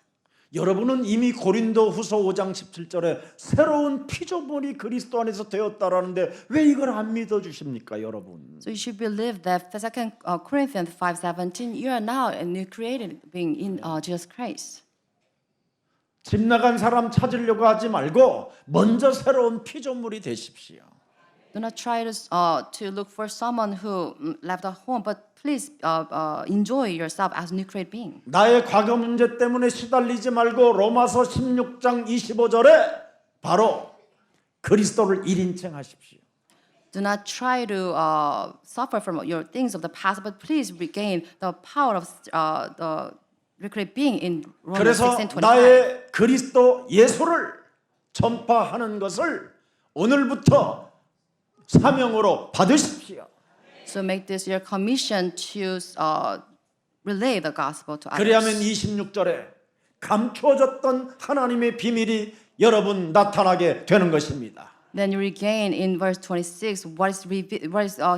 여러분은 이미 고린도후서 5장 17절에 새로운 피조물이 그리스도 안에서 되었다라는데 왜 이걸 안 믿어 주십니까, 여러분? So you should believe that 2 Corinthians 5:17, you are now a new created being in Jesus Christ. 집 나간 사람 찾으려고 하지 말고 먼저 새로운 피조물이 되십시오. Do not try to look for someone who left the home, but please enjoy yourself as a new created being. 나의 과거 문제 때문에 시달리지 말고 로마서 16장 25절에 바로 그리스도를 1인칭 하십시오. Do not try to suffer from your things of the past, but please regain the power of the recreated being in Romans 그래서 16:25. 나의 그리스도 예수를 전파하는 것을 오늘부터 사명으로 받으십시오. So make this your commission to relay the gospel to others. 그리하면 26절에 감춰졌던 하나님의 비밀이 여러분 나타나게 되는 것입니다. Then you regain in verse 26 what is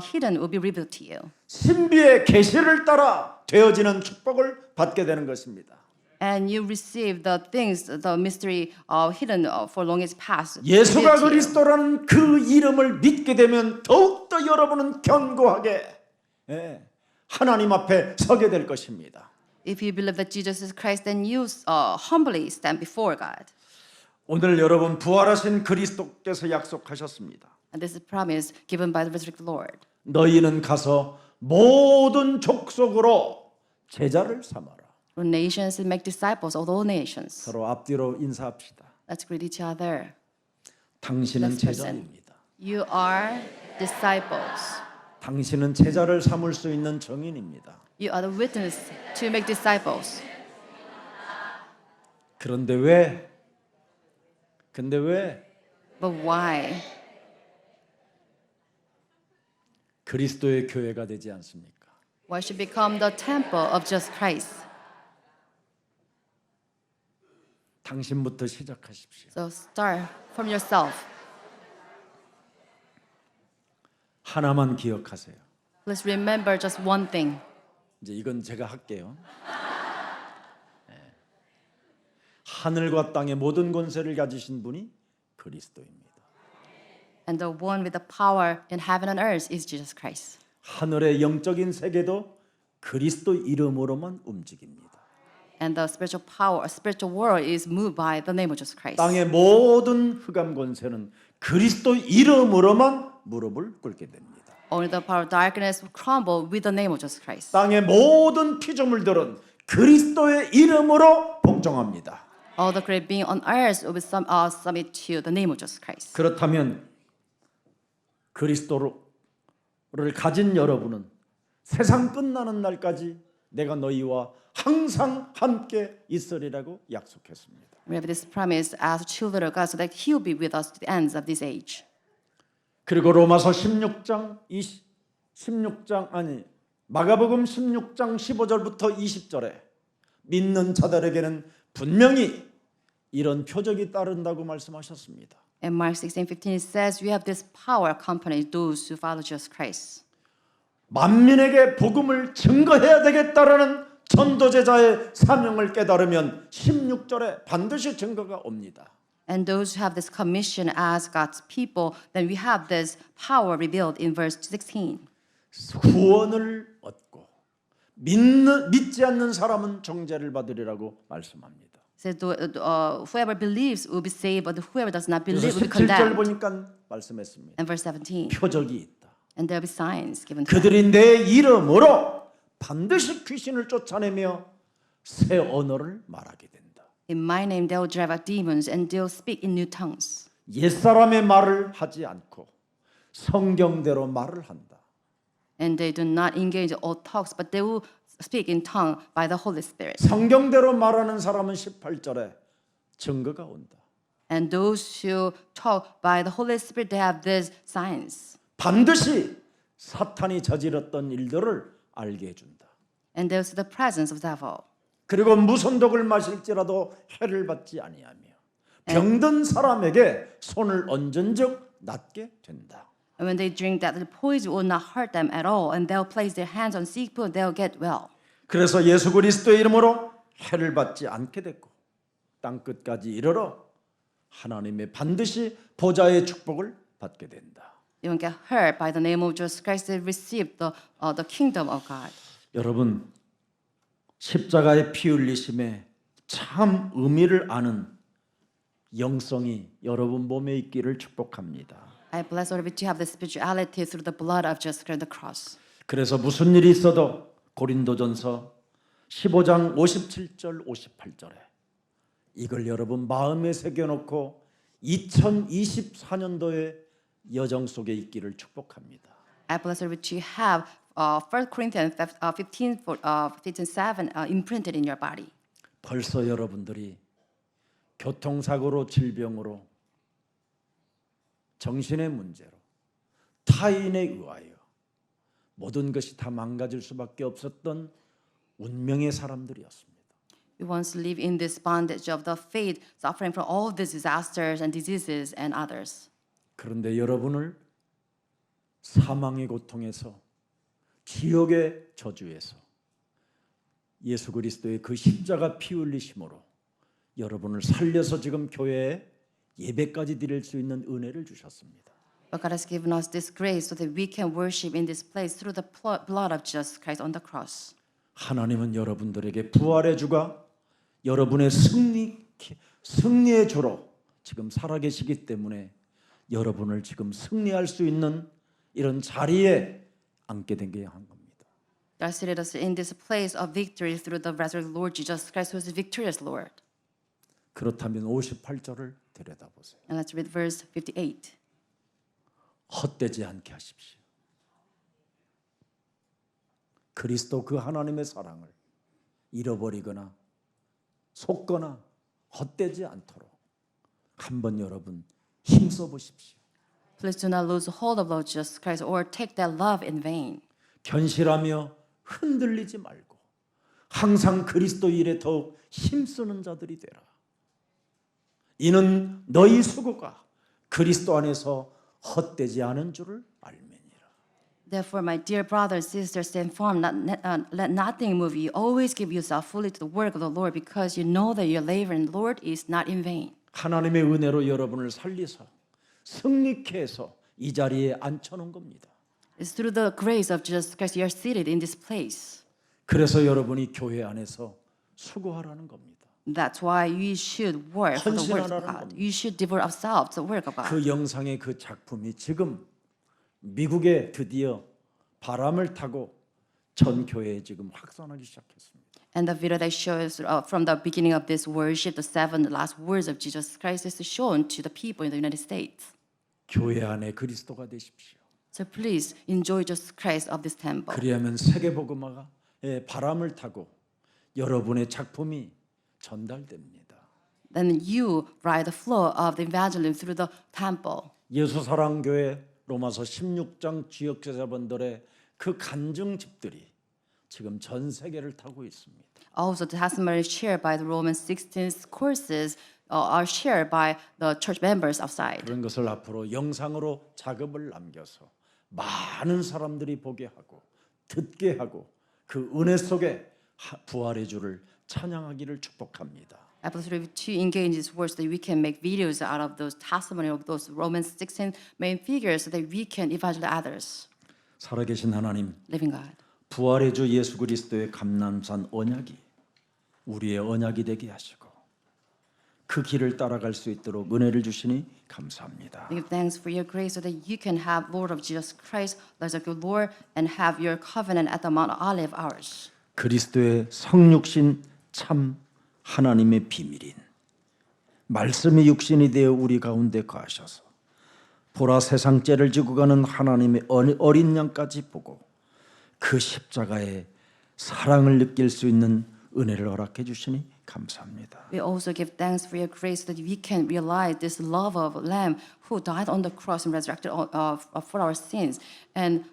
hidden will be revealed to you. 신비의 계시를 따라 되어지는 축복을 받게 되는 것입니다. And you receive the things, the mystery hidden for long is past. 예수가 revealed to you. 그리스도라는 그 이름을 믿게 되면 더욱더 여러분은 견고하게 하나님 앞에 서게 될 것입니다. If you believe that Jesus is Christ, then you humbly stand before God. 오늘 여러분 부활하신 그리스도께서 약속하셨습니다. And this is a promise given by the resurrected Lord. 너희는 가서 모든 족속으로 제자를 삼아라. For nations and make disciples of all nations. 서로 앞뒤로 인사합시다. Let's greet each other. 당신은 Next person. 제자입니다. You are disciples. 당신은 제자를 삼을 수 있는 정인입니다. You are the witness to make disciples. 그런데 왜? But why? 그리스도의 교회가 되지 않습니까? Why should become the temple of Jesus Christ? 당신부터 시작하십시오. So start from yourself. 하나만 기억하세요. Let's remember just one thing. 이제 이건 제가 할게요. 하늘과 땅의 모든 권세를 가지신 분이 그리스도입니다. And the one with the power in heaven and earth is Jesus Christ. 하늘의 영적인 세계도 그리스도 이름으로만 움직입니다. And the spiritual power, spiritual world is moved by the name of Jesus Christ. 땅의 모든 흑암 권세는 그리스도 이름으로만 무릎을 꿇게 됩니다. Only the power of darkness will crumble with the name of Jesus Christ. 땅의 모든 피조물들은 그리스도의 이름으로 복종합니다. All the created being on earth will submit to the name of Jesus Christ. 그렇다면 그리스도를 가진 여러분은 세상 끝나는 날까지 내가 너희와 항상 함께 있으리라고 약속했습니다. We have this promise as children of God, so that He will be with us to the ends of this age. 그리고 로마서 마가복음 16장 15절부터 20절에 믿는 자들에게는 분명히 이런 표적이 따른다고 말씀하셨습니다. In Mark 16:15 it says, "We have this power accompany those who follow Jesus Christ." 만민에게 복음을 증거해야 되겠다라는 전도제자의 사명을 깨달으면 16절에 반드시 증거가 옵니다. And those who have this commission as God's people, then we have this power revealed in verse 16. 구원을 얻고 믿지 않는 사람은 정죄를 받으리라고 말씀합니다. Says whoever believes will be saved, but whoever does not 그래서 believe will be 17절 condemned. 보니까 말씀했습니다. And verse 17. 표적이 있다. And there will be signs given to them. 그들이 내 이름으로 반드시 귀신을 쫓아내며 새 언어를 말하게 된다. In my name they will drive out demons and they will speak in new tongues. 옛사람의 말을 하지 않고 성경대로 말을 한다. And they do not engage in old talks, but they will speak in tongue by the Holy Spirit. 성경대로 말하는 사람은 18절에 증거가 온다. And those who talk by the Holy Spirit, they have these signs. 반드시 사탄이 저질렀던 일들을 알게 해준다. And they will see the presence of the devil. 그리고 무슨 독을 마실지라도 해를 받지 아니하며 병든 사람에게 손을 얹은즉 낫게 된다. And when they drink that, the poison will not hurt them at all, and they'll place their hands on sick people, they'll get well. 그래서 예수 그리스도의 이름으로 해를 받지 않게 됐고 땅 끝까지 이르러 하나님의 반드시 보좌의 축복을 받게 된다. They won't get hurt by the name of Jesus Christ. They receive the kingdom of God. 여러분 십자가의 피 흘리심에 참 의미를 아는 영성이 여러분 몸에 있기를 축복합니다. I bless all of you to have the spirituality through the blood of Jesus Christ, the cross. 그래서 무슨 일이 있어도 고린도전서 15장 57절 58절에 이걸 여러분 마음에 새겨놓고 2024년도의 여정 속에 있기를 축복합니다. I bless all of you to have 1 Corinthians 15:7 imprinted in your body. 벌써 여러분들이 교통사고로 질병으로 정신의 문제로 타인에 의하여 모든 것이 다 망가질 수밖에 없었던 운명의 사람들이었습니다. We once lived in this bondage of the faith, suffering from all these disasters and diseases and others. 그런데 여러분을 사망의 고통에서 지옥의 저주에서 예수 그리스도의 그 십자가 피 흘리심으로 여러분을 살려서 지금 교회에 예배까지 드릴 수 있는 은혜를 주셨습니다. But God has given us this grace so that we can worship in this place through the blood of Jesus Christ on the cross. 하나님은 여러분들에게 부활의 주가 여러분의 승리의 주로 지금 살아계시기 때문에 여러분을 지금 승리할 수 있는 이런 자리에 앉게 된 게 한 겁니다. God seated us in this place of victory through the resurrected Lord Jesus Christ, who is the victorious Lord. 그렇다면 58절을 들여다보세요. And let's read verse 58. 헛되지 않게 하십시오. 그리스도 그 하나님의 사랑을 잃어버리거나 속거나 헛되지 않도록 한번 여러분 힘써 보십시오. Please do not lose hold of Lord Jesus Christ or take that love in vain. 견실하며 흔들리지 말고 항상 그리스도 일에 더욱 힘쓰는 자들이 되라. 이는 너희 수고가 그리스도 안에서 헛되지 않은 줄을 알매니라. Therefore, my dear brothers and sisters, stand firm. Let nothing move you. Always give yourself fully to the work of the Lord, because you know that your labor in the Lord is not in vain. 하나님의 은혜로 여러분을 살리사 승리케 해서 이 자리에 앉혀놓은 겁니다. It's through the grace of Jesus Christ you are seated in this place. 그래서 여러분이 교회 안에서 수고하라는 겁니다. That's why you should work for the work of 헌신하라는 God. 겁니다. You should devote ourselves to the work of God. 그 영상의 그 작품이 지금 미국에 드디어 바람을 타고 전 교회에 지금 확산하기 시작했습니다. And the video that shows from the beginning of this worship, the 7 last words of Jesus Christ is shown to the people in the United States. 교회 안에 그리스도가 되십시오. So please enjoy Jesus Christ of this temple. 그리하면 세계복음화가 바람을 타고 여러분의 작품이 전달됩니다. Then you ride the flow of the evangelism through the temple. 예수사랑교회 로마서 16장 지역제자분들의 그 간증집들이 지금 전 세계를 타고 있습니다. Also, the testimony shared by the Roman 16 courses are shared by the church members outside. 그런 것을 앞으로 영상으로 작업을 남겨서 많은 사람들이 보게 하고 듣게 하고 그 은혜 속에 부활의 주를 찬양하기를 축복합니다. I believe to engage in these words that we can make videos out of those testimony of those Roman 16 main figures so that we can evangelize others. 살아계신 하나님, Living God. 부활의 주 예수 그리스도의 감람산 언약이 우리의 언약이 되게 하시고 그 길을 따라갈 수 있도록 은혜를 주시니 감사합니다. We give thanks for your grace so that you can have Lord of Jesus Christ, as a good Lord, and have your covenant at the Mount Olive ours. 그리스도의 성육신 참 하나님의 비밀인 말씀이 육신이 되어 우리 가운데 거하셔서 보라 세상 죄를 지고 가는 하나님의 어린 양까지 보고 그 십자가의 사랑을 느낄 수 있는 은혜를 허락해 주시니 감사합니다. We also give thanks for your grace so that we can realize this love of Lamb who died on the cross and resurrected for our sins and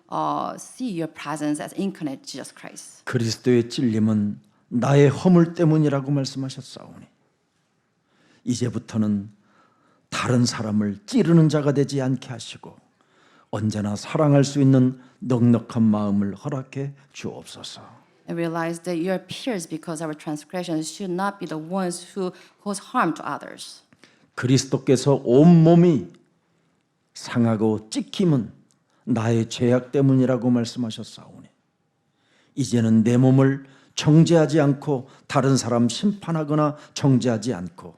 see your presence as incarnate Jesus Christ. 그리스도의 찔림은 나의 허물 때문이라고 말씀하셨사오니 이제부터는 다른 사람을 찌르는 자가 되지 않게 하시고 언제나 사랑할 수 있는 넉넉한 마음을 허락해 주옵소서. And realize that you are pierced because our transgressions should not be the ones who cause harm to others. 그리스도께서 온 몸이 상하고 찢김은 나의 죄악 때문이라고 말씀하셨사오니 이제는 내 몸을 정죄하지 않고 다른 사람 심판하거나 정죄하지 않고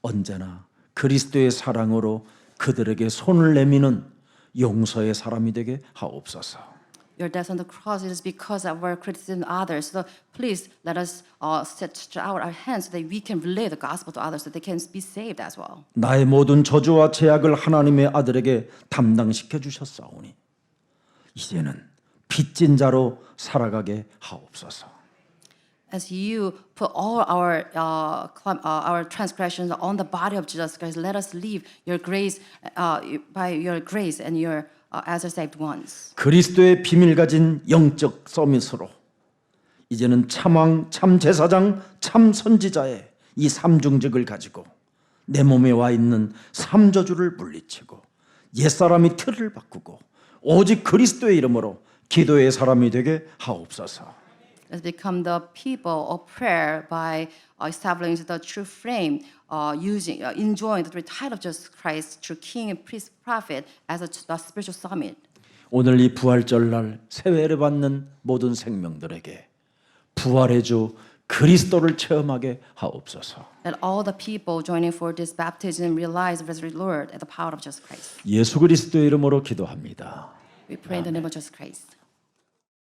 언제나 그리스도의 사랑으로 그들에게 손을 내미는 용서의 사람이 되게 하옵소서. Your death on the cross is because of our criticism of others. So please let us stretch out our hands so that we can relay the gospel to others so they can be saved as well. 나의 모든 저주와 죄악을 하나님의 아들에게 담당시켜 주셨사오니 이제는 빚진 자로 살아가게 하옵소서. As you put all our transgressions on the body of Jesus Christ, let us leave your grace by your grace and your as our saved ones. 그리스도의 비밀 가진 영적 서밋으로 이제는 참왕, 참제사장, 참선지자의 이 삼중직을 가지고 내 몸에 와 있는 삼저주를 물리치고 옛사람이 틀을 바꾸고 오직 그리스도의 이름으로 기도의 사람이 되게 하옵소서. Let's become the people of prayer by establishing the true frame, enjoying the title of Jesus Christ, true King and Priest, Prophet, as a spiritual summit. 오늘 이 부활절날 세회를 받는 모든 생명들에게 부활의 주 그리스도를 체험하게 하옵소서. That all the people joining for this baptism realize the resurrected Lord and the power of Jesus Christ. 예수 그리스도의 이름으로 기도합니다. We pray in the name of Jesus Christ.